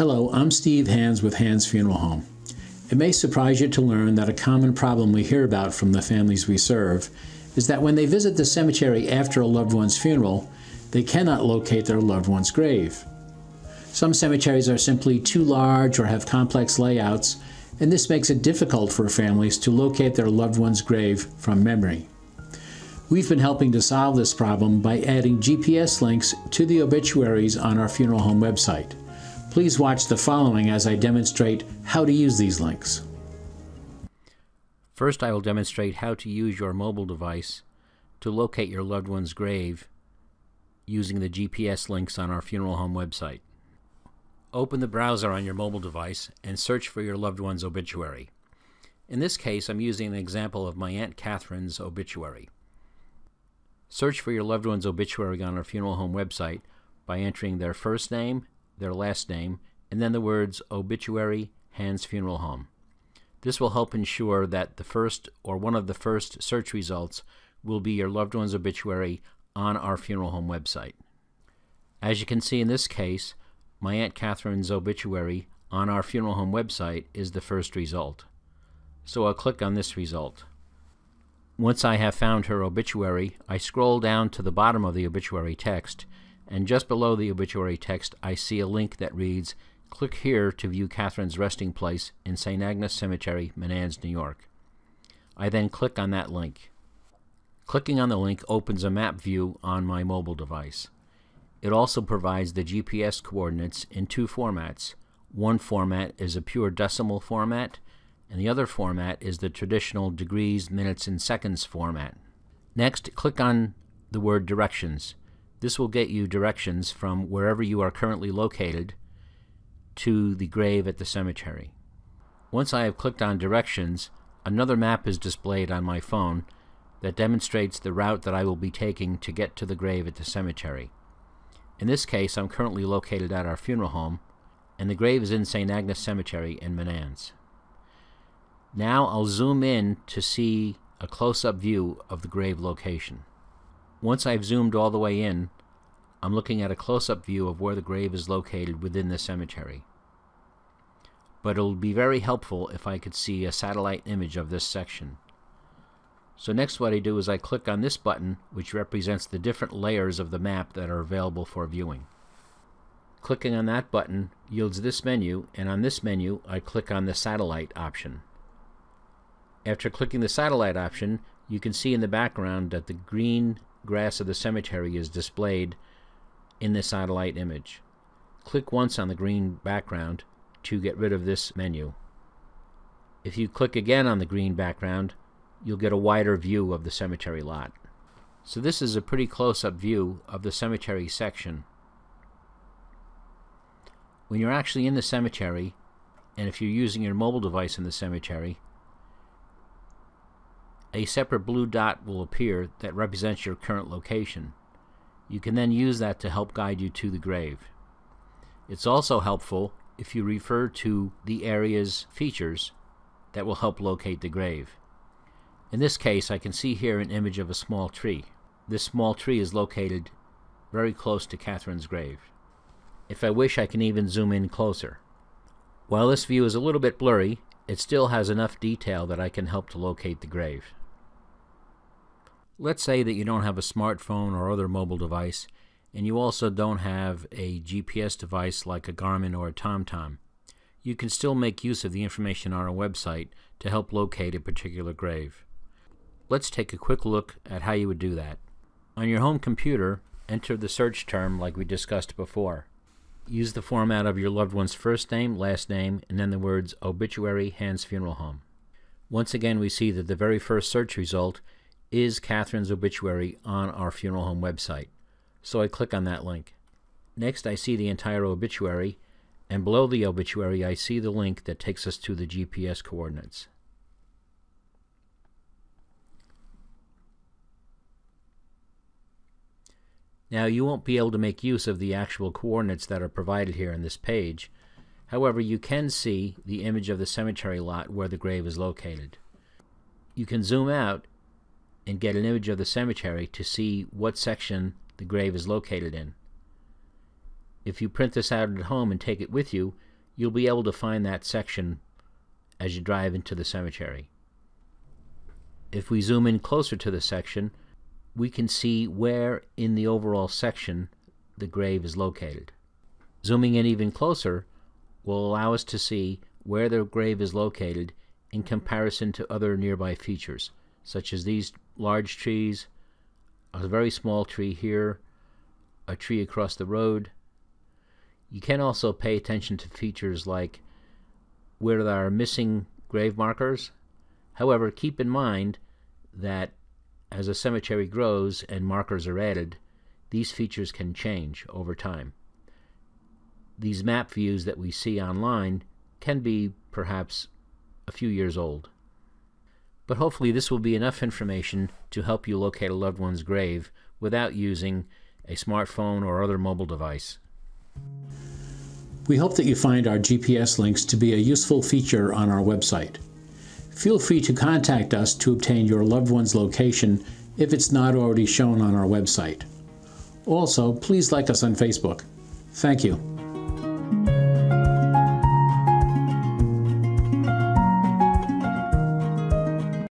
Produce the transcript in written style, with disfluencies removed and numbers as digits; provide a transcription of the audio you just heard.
Hello, I'm Steve Hands with Hands Funeral Home. It may surprise you to learn that a common problem we hear about from the families we serve is that when they visit the cemetery after a loved one's funeral, they cannot locate their loved one's grave. Some cemeteries are simply too large or have complex layouts, and this makes it difficult for families to locate their loved one's grave from memory. We've been helping to solve this problem by adding GPS links to the obituaries on our funeral home website. Please watch the following as I demonstrate how to use these links. First, I will demonstrate how to use your mobile device to locate your loved one's grave using the GPS links on our funeral home website. Open the browser on your mobile device and search for your loved one's obituary. In this case, I'm using an example of my Aunt Catherine's obituary. Search for your loved one's obituary on our funeral home website by entering their first name, their last name, and then the words obituary, Hands Funeral Home. This will help ensure that the first or one of the first search results will be your loved one's obituary on our funeral home website. As you can see in this case, my Aunt Catherine's obituary on our funeral home website is the first result. So I'll click on this result. Once I have found her obituary, I scroll down to the bottom of the obituary text, and just below the obituary text I see a link that reads, "Click here to view Catherine's resting place in St. Agnes Cemetery, Menands, New York." I then click on that link. Clicking on the link opens a map view on my mobile device. It also provides the GPS coordinates in two formats. One format is a pure decimal format, and the other format is the traditional degrees, minutes, and seconds format. Next, click on the word Directions. This will get you directions from wherever you are currently located to the grave at the cemetery. Once I have clicked on Directions, another map is displayed on my phone that demonstrates the route that I will be taking to get to the grave at the cemetery. In this case, I'm currently located at our funeral home, and the grave is in St. Agnes Cemetery in Menands. Now I'll zoom in to see a close-up view of the grave location. Once I've zoomed all the way in, I'm looking at a close-up view of where the grave is located within the cemetery. But it'll be very helpful if I could see a satellite image of this section. So next what I do is I click on this button, which represents the different layers of the map that are available for viewing. Clicking on that button yields this menu, and on this menu I click on the satellite option. After clicking the satellite option, you can see in the background that the green grass of the cemetery is displayed in the satellite image. Click once on the green background to get rid of this menu. If you click again on the green background, you'll get a wider view of the cemetery lot. So this is a pretty close-up view of the cemetery section. When you're actually in the cemetery, and if you're using your mobile device in the cemetery, a separate blue dot will appear that represents your current location. You can then use that to help guide you to the grave. It's also helpful if you refer to the area's features that will help locate the grave. In this case, I can see here an image of a small tree. This small tree is located very close to Catherine's grave. If I wish, I can even zoom in closer. While this view is a little bit blurry, it still has enough detail that I can help to locate the grave. Let's say that you don't have a smartphone or other mobile device, and you also don't have a GPS device like a Garmin or a TomTom. You can still make use of the information on our website to help locate a particular grave. Let's take a quick look at how you would do that. On your home computer, enter the search term like we discussed before. Use the format of your loved one's first name, last name, and then the words obituary, Hands Funeral Home. Once again, we see that the very first search result is Catherine's obituary on our funeral home website. So I click on that link. Next, I see the entire obituary, and below the obituary I see the link that takes us to the GPS coordinates. Now, you won't be able to make use of the actual coordinates that are provided here on this page. However, you can see the image of the cemetery lot where the grave is located. You can zoom out and get an image of the cemetery to see what section the grave is located in. If you print this out at home and take it with you, you'll be able to find that section as you drive into the cemetery. If we zoom in closer to the section, we can see where in the overall section the grave is located. Zooming in even closer will allow us to see where the grave is located in comparison to other nearby features, such as these large trees, a very small tree here, a tree across the road. You can also pay attention to features like where there are missing grave markers. However, keep in mind that as a cemetery grows and markers are added, these features can change over time. These map views that we see online can be perhaps a few years old. But hopefully this will be enough information to help you locate a loved one's grave without using a smartphone or other mobile device. We hope that you find our GPS links to be a useful feature on our website. Feel free to contact us to obtain your loved one's location if it's not already shown on our website. Also, please like us on Facebook. Thank you.